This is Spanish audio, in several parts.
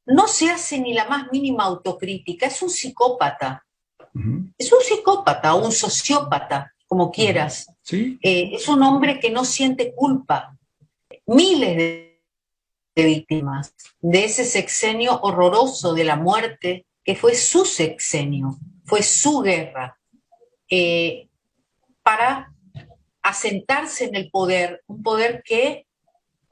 no se hace ni la más mínima autocrítica, es un psicópata. Ujú, Es un psicópata o un sociópata, como ujú. quieras. Sí, Es un hombre que no siente culpa. Miles de víctimas de ese sexenio horroroso de la muerte, que fue su sexenio, fue su guerra, eh, para asentarse en el poder, un poder que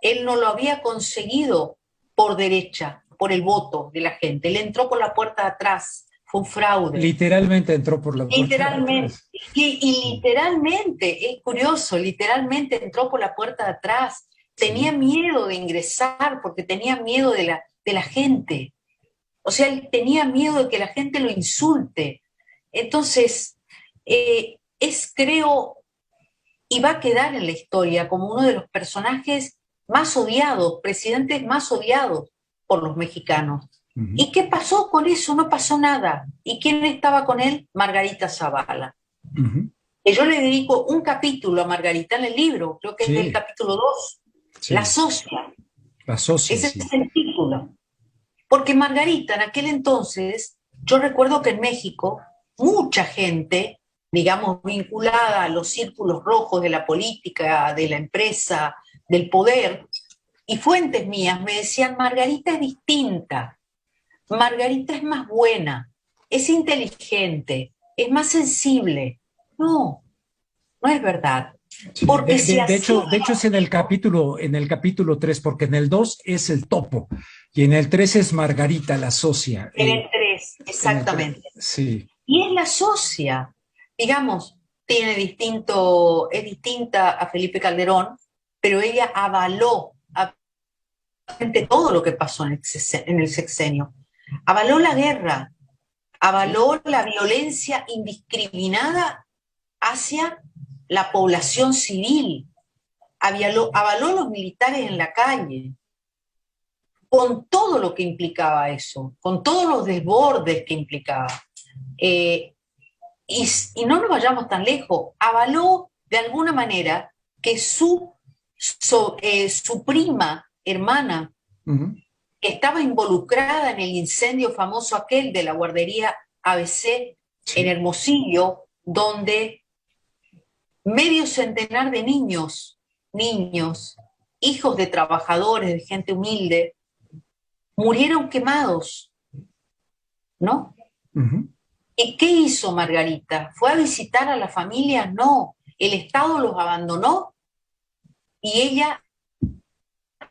él no lo había conseguido por derecha, por el voto de la gente. Él entró por la puerta de atrás, fue un fraude. literalmente entró por la puerta de Literalmente, atrás. y literalmente, es curioso, literalmente entró por la puerta de atrás. Tenía Sí. miedo de ingresar porque tenía miedo de la gente. O sea, él tenía miedo de que la gente lo insulte. Entonces, creo, y va a quedar en la historia como uno de los personajes más odiados, presidentes más odiados por los mexicanos. Ujú, ¿Y qué pasó con eso? No pasó nada. ¿Y quién estaba con él? Margarita Zavala. ujú. Que yo le dedico un capítulo a Margarita en el libro, creo que es el Sí, capítulo 2, La sí. socia. La socia, Ese sí. es el título. Porque Margarita en aquel entonces, yo recuerdo que en México, mucha gente, digamos, vinculada a los círculos rojos de la política, de la empresa, del poder, y fuentes mías me decían, Margarita es distinta, Margarita es más buena, es inteligente, es más sensible. No, no es verdad. Sí, Porque si así de hecho es hubiera sido, en el capítulo 3 porque en el 2 es el topo y en el 3 es Margarita, la socia. en el 3, En el 3 exactamente. sí, Y es la socia, digamos, es distinta a Felipe Calderón, pero ella avaló absolutamente todo lo que pasó en el sexenio. Avaló la guerra, sí, avaló la violencia indiscriminada hacia la población civil, avaló los militares en la calle, con todo lo que implicaba eso, con todos los desbordes que implicaba. Eh, y no nos vayamos tan lejos, avaló de alguna manera que su prima hermana, ujú, que estaba involucrada en el incendio famoso aquel de la guardería ABC en sí, Hermosillo, donde medio centenar de niños, hijos de trabajadores, de gente humilde, murieron quemados, ¿no? ujú, ¿Y qué hizo Margarita? ¿Fue a visitar a la familia? No. El Estado los abandonó y ella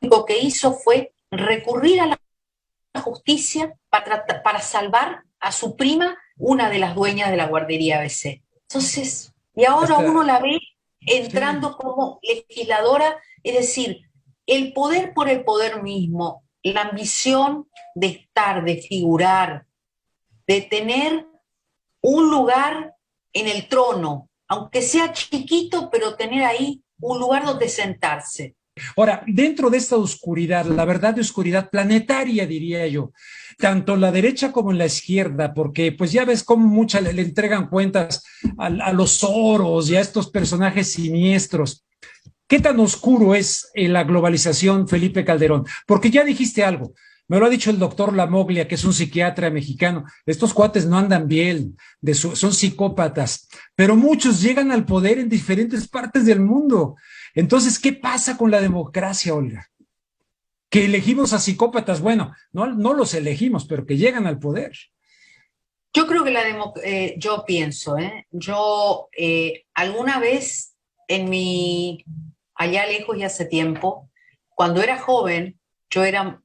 lo que hizo fue recurrir a la justicia para salvar a su prima, una de las dueñas de la guardería ABC. Entonces, y ahora uno hasta, la ve sí, entrando como legisladora, es decir, el poder por el poder mismo, la ambición de estar, de figurar, de tener un lugar en el trono, aunque sea chiquito, pero tener ahí un lugar donde sentarse. ahora, dentro de esta oscuridad, la verdad de oscuridad planetaria, diría yo, tanto la derecha como la izquierda, porque pues ya ves cómo muchas le entregan cuentas a los Soros y a estos personajes siniestros. ¿Qué tan oscuro es la globalización, Felipe Calderón? Porque ya dijiste algo. Me lo ha dicho el doctor Lamoglia, que es un psiquiatra mexicano. Estos cuates no andan bien, son psicópatas, pero muchos llegan al poder en diferentes partes del mundo. Entonces, ¿qué pasa con la democracia, Olga? Que elegimos a psicópatas, bueno, no los elegimos, pero que llegan al poder. Yo creo que yo pienso, yo alguna vez allá lejos y hace tiempo, cuando era joven, yo era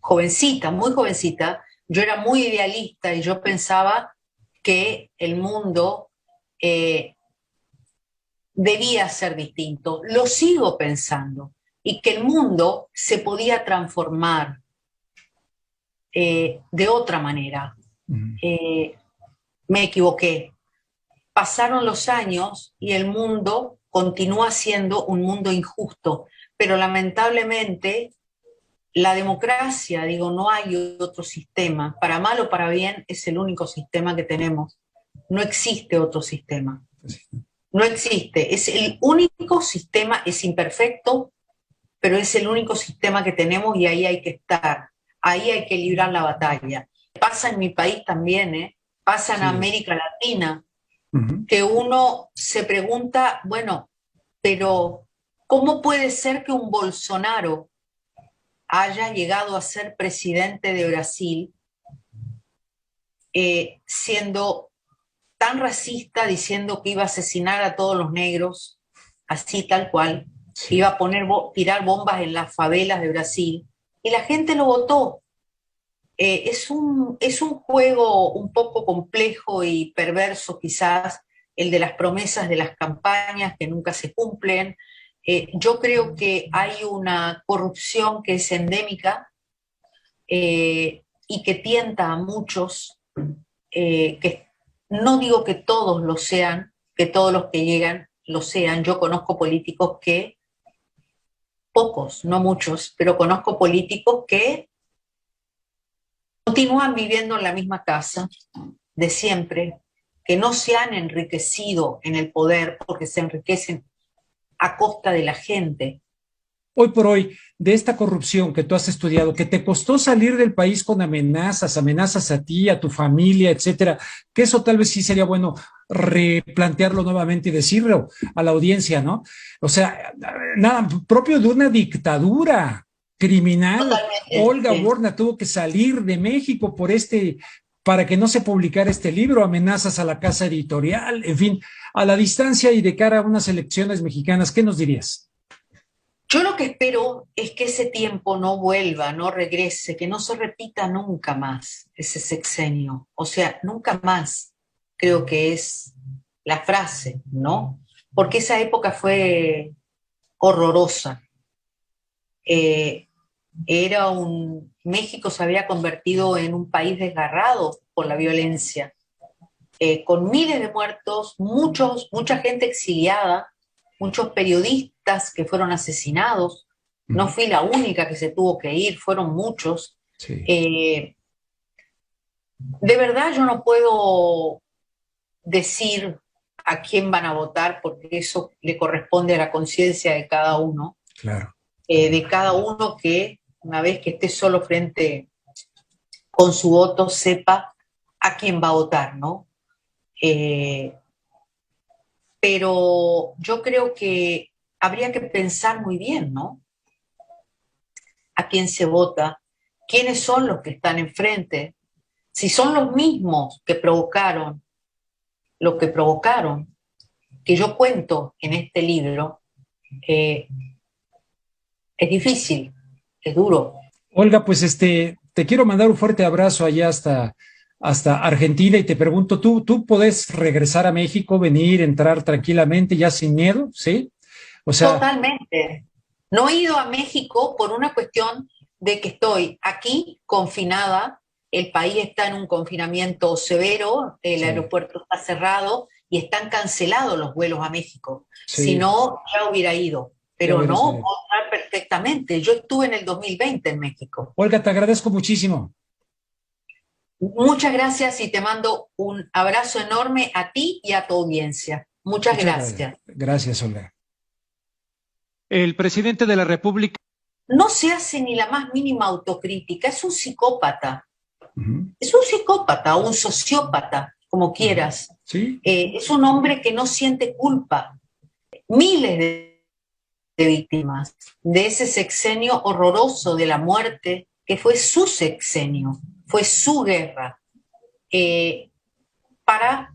jovencita, muy jovencita, yo era muy idealista y yo pensaba que el mundo eh, debía ser distinto. Lo sigo pensando y que el mundo se podía transformar de otra manera. Uh Eh, Me equivoqué. Pasaron los años y el mundo continúa siendo un mundo injusto, pero lamentablemente la democracia, digo, no hay otro sistema, para mal o para bien, es el único sistema que tenemos. No existe otro sistema. No existe. Es el único sistema, es imperfecto, pero es el único sistema que tenemos y ahí hay que estar. ahí hay que librar la batalla. Pasa en mi país también, ¿eh? Pasa en Sí. América Latina, Ujú. que uno se pregunta, bueno, pero ¿cómo puede ser que un Bolsonaro haya llegado a ser presidente de Brasil siendo tan racista, diciendo que iba a asesinar a todos los negros, así tal cual, que iba Sí. a tirar bombas en las favelas de Brasil, y la gente lo votó? Es un juego un poco complejo y perverso quizás, el de las promesas de las campañas que nunca se cumplen. Yo creo que hay una corrupción que es endémica y que tienta a muchos, que no digo que todos lo sean, que todos los que llegan lo sean. Yo conozco políticos que, pocos, no muchos, pero conozco políticos que continúan viviendo en la misma casa de siempre, que no se han enriquecido en el poder porque se enriquecen a costa de la gente. Hoy por hoy, de esta corrupción que tú has estudiado, que te costó salir del país con amenazas, amenazas a ti, a tu familia, etcétera, que eso tal vez sí sería bueno replantearlo nuevamente y decirlo a la audiencia, ¿no? O sea, nada propio de una dictadura criminal. Totalmente, Olga sí. Borna tuvo que salir de México por para que no se publicara este libro, amenazas a la casa editorial, en fin, a la distancia y de cara a unas elecciones mexicanas, ¿qué nos dirías? Yo lo que espero es que ese tiempo no vuelva, no regrese, que no se repita nunca más ese sexenio. O sea, nunca más, creo que es la frase, ¿no? Porque esa época fue horrorosa. Eh, México se había convertido en un país desgarrado por la violencia, con miles de muertos, mucha gente exiliada, muchos periodistas que fueron asesinados. No Ujú. fui la única que se tuvo que ir, fueron muchos. Sí. Eh, de verdad yo no puedo decir a quién van a votar porque eso le corresponde a la conciencia Claro. de cada uno que una vez que esté solo frente con su voto sepa a quién va a votar, ¿no? Eh, pero yo creo que habría que pensar muy bien, ¿no? A quién se vota, quiénes son los que están enfrente, si son los mismos que provocaron lo que provocaron, que yo cuento en este libro, eh, es difícil, es duro. Olga, pues te quiero mandar un fuerte abrazo allá hasta Argentina y te pregunto, ¿tú podés regresar a México, venir, entrar tranquilamente, ya sin miedo? ¿Sí? O sea, Totalmente. No he ido a México por una cuestión de que estoy aquí confinada, el país está en un confinamiento severo, el sí, aeropuerto está cerrado y están cancelados los vuelos a México. Si sí, no, ya hubiera ido, ya pero hubieras no venido. puedo estar perfectamente. Yo estuve en el 2020 en México. Olga, te agradezco muchísimo. Muchas gracias y te mando un abrazo enorme a ti y a tu audiencia. Muchas Muchas gracias. gracias. Gracias, Olga. El presidente de la República. No se hace ni la más mínima autocrítica, es un psicópata. Ujú, Es un psicópata o un sociópata, como ujú. quieras. Sí, Es un hombre que no siente culpa. Miles de víctimas de ese sexenio horroroso de la muerte, que fue su sexenio, fue su guerra, eh, para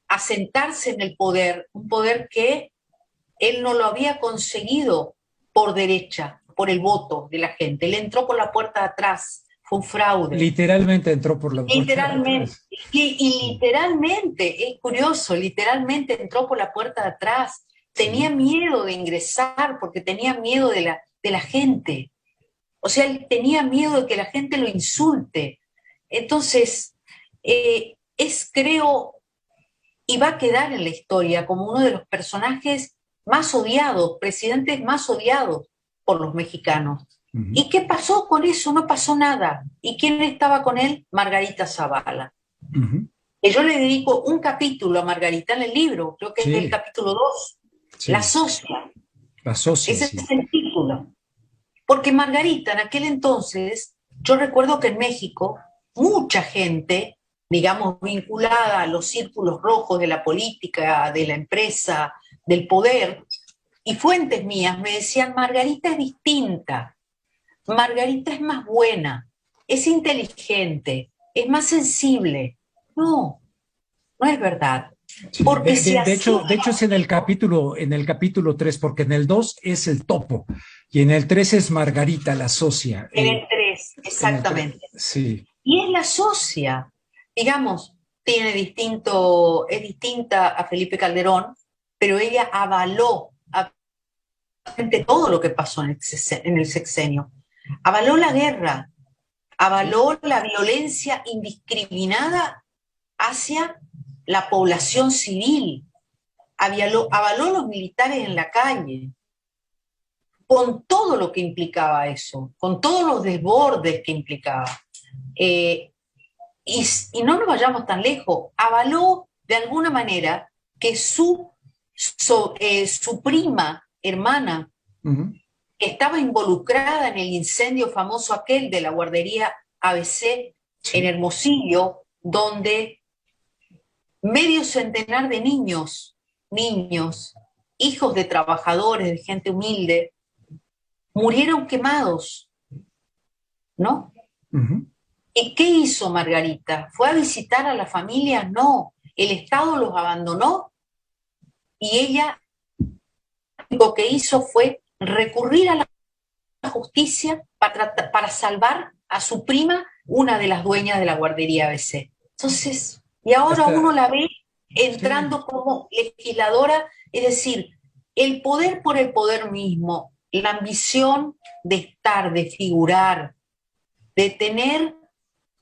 asentarse en el poder, un poder que él no lo había conseguido por derecha, por el voto de la gente. Él entró por la puerta de atrás, fue un fraude. literalmente entró por la puerta de Literalmente, atrás. y Sí, literalmente, es curioso, literalmente entró por la puerta de atrás. Tenía sí. miedo de ingresar porque tenía miedo de la gente. O sea, él tenía miedo de que la gente lo insulte. Entonces, creo, y va a quedar en la historia como uno de los personajes más odiados, presidentes más odiados por los mexicanos. Ujú, ¿Y qué pasó con eso? No pasó nada. ¿Y quién estaba con él? Margarita Zavala. ujú. Que yo le dedico un capítulo a Margarita en el libro, creo que es el Sí, capítulo 2, La sí. socia. La socia, Ese sí. es el título. Porque Margarita en aquel entonces Yo recuerdo que en México mucha gente, digamos, vinculada a los círculos rojos de la política, de la empresa, del poder, y fuentes mías me decían, Margarita es distinta, Margarita es más buena, es inteligente, es más sensible. No, no es verdad. Sí, Porque si así de hecho es en el capítulo 3, porque en el 2 es el topo y en el 3 es Margarita, la socia. en el 3, En el 3, exactamente. sí. Y es la socia, digamos, es distinta a Felipe Calderón, pero ella avaló todo lo que pasó en el sexenio. Avaló la guerra, avaló la violencia indiscriminada hacia la población civil, avaló los militares en la calle, con todo lo que implicaba eso, con todos los desbordes que implicaba. Eh, y no nos vayamos tan lejos, avaló de alguna manera que su prima hermana, Uh-huh. que estaba involucrada en el incendio famoso aquel de la guardería ABC en Sí. Hermosillo, donde medio centenar de niños, hijos de trabajadores, de gente humilde, murieron quemados, ¿no? Uh-huh. ¿Y qué hizo Margarita? ¿Fue a visitar a la familia? No. El Estado los abandonó y ella lo que hizo fue recurrir a la justicia para salvar a su prima, una de las dueñas de la guardería ABC. Entonces, y ahora uno Hasta, la ve sí. entrando como legisladora, es decir, el poder por el poder mismo, la ambición de estar, de figurar, de tener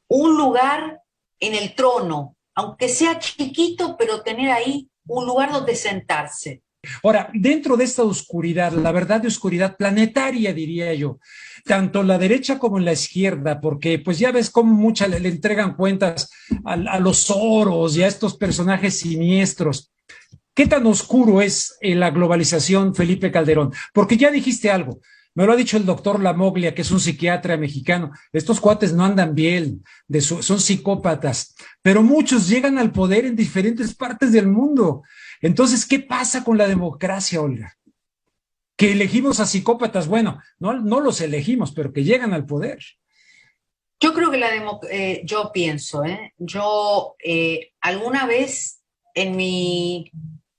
un lugar en el trono, aunque sea chiquito, pero tener ahí un lugar donde sentarse. Ahora, dentro de esta oscuridad, la verdad de oscuridad planetaria, diría yo, tanto la derecha como la izquierda, porque pues ya ves cómo mucha le entregan cuentas a los Soros y a estos personajes siniestros. ¿Qué tan oscuro es la globalización, Felipe Calderón? Porque ya dijiste algo, me lo ha dicho el doctor Lamoglia, que es un psiquiatra mexicano. Estos cuates no andan bien, son psicópatas, pero muchos llegan al poder en diferentes partes del mundo. Entonces, ¿qué pasa con la democracia, Olga? Que elegimos a psicópatas, bueno, no los elegimos, pero que llegan al poder. Yo creo que yo pienso, yo alguna vez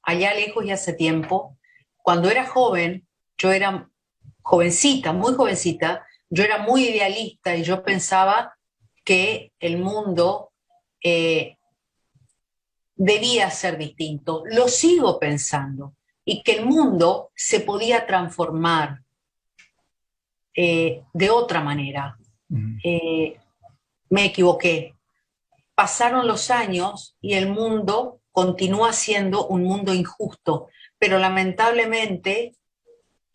allá lejos y hace tiempo, cuando era joven, yo era jovencita, muy jovencita, yo era muy idealista y yo pensaba que el mundo eh, debía ser distinto. Lo sigo pensando y que el mundo se podía transformar de otra manera. Mm. Eh, Me equivoqué. Pasaron los años y el mundo continúa siendo un mundo injusto, pero lamentablemente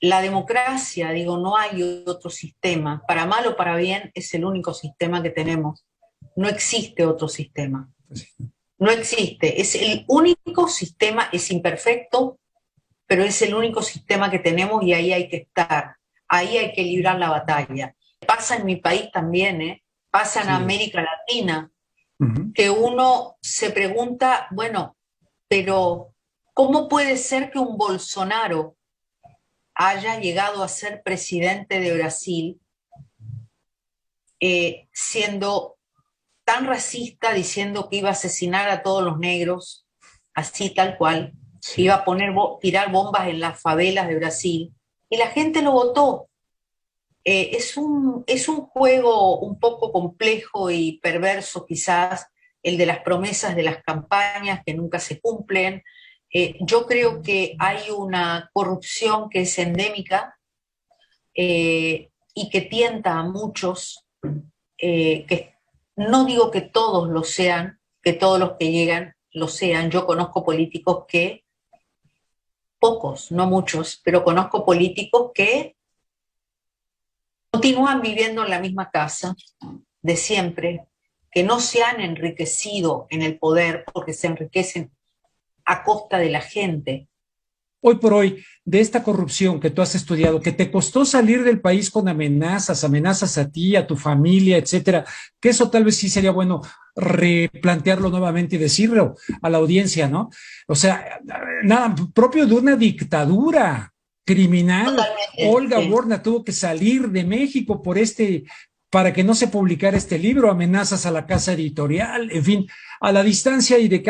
la democracia, digo, no hay otro sistema, para mal o para bien, es el único sistema que tenemos. No existe otro sistema. No existe. Es el único sistema, es imperfecto, pero es el único sistema que tenemos y ahí hay que estar. Ahí hay que librar la batalla. Pasa en mi país también, ¿eh? Pasa en Sí. América Latina, Uh-huh. que uno se pregunta, bueno, pero ¿cómo puede ser que un Bolsonaro haya llegado a ser presidente de Brasil siendo tan racista, diciendo que iba a asesinar a todos los negros, así tal cual, que Sí. iba a tirar bombas en las favelas de Brasil, y la gente lo votó? Es un juego un poco complejo y perverso quizás, el de las promesas de las campañas que nunca se cumplen. Yo creo que hay una corrupción que es endémica y que tienta a muchos, que no digo que todos lo sean, que todos los que llegan lo sean. Yo conozco políticos que, pocos, no muchos, pero conozco políticos que continúan viviendo en la misma casa de siempre, que no se han enriquecido en el poder porque se enriquecen a costa de la gente. hoy por hoy, de esta corrupción que tú has estudiado, que te costó salir del país con amenazas a ti, a tu familia, etcétera, que eso tal vez sí sería bueno replantearlo nuevamente y decirlo a la audiencia, ¿no? O sea, nada, propio de una dictadura criminal. Totalmente, Olga sí. Borna tuvo que salir de México para que no se publicara este libro, amenazas a la casa editorial, en fin, a la distancia y de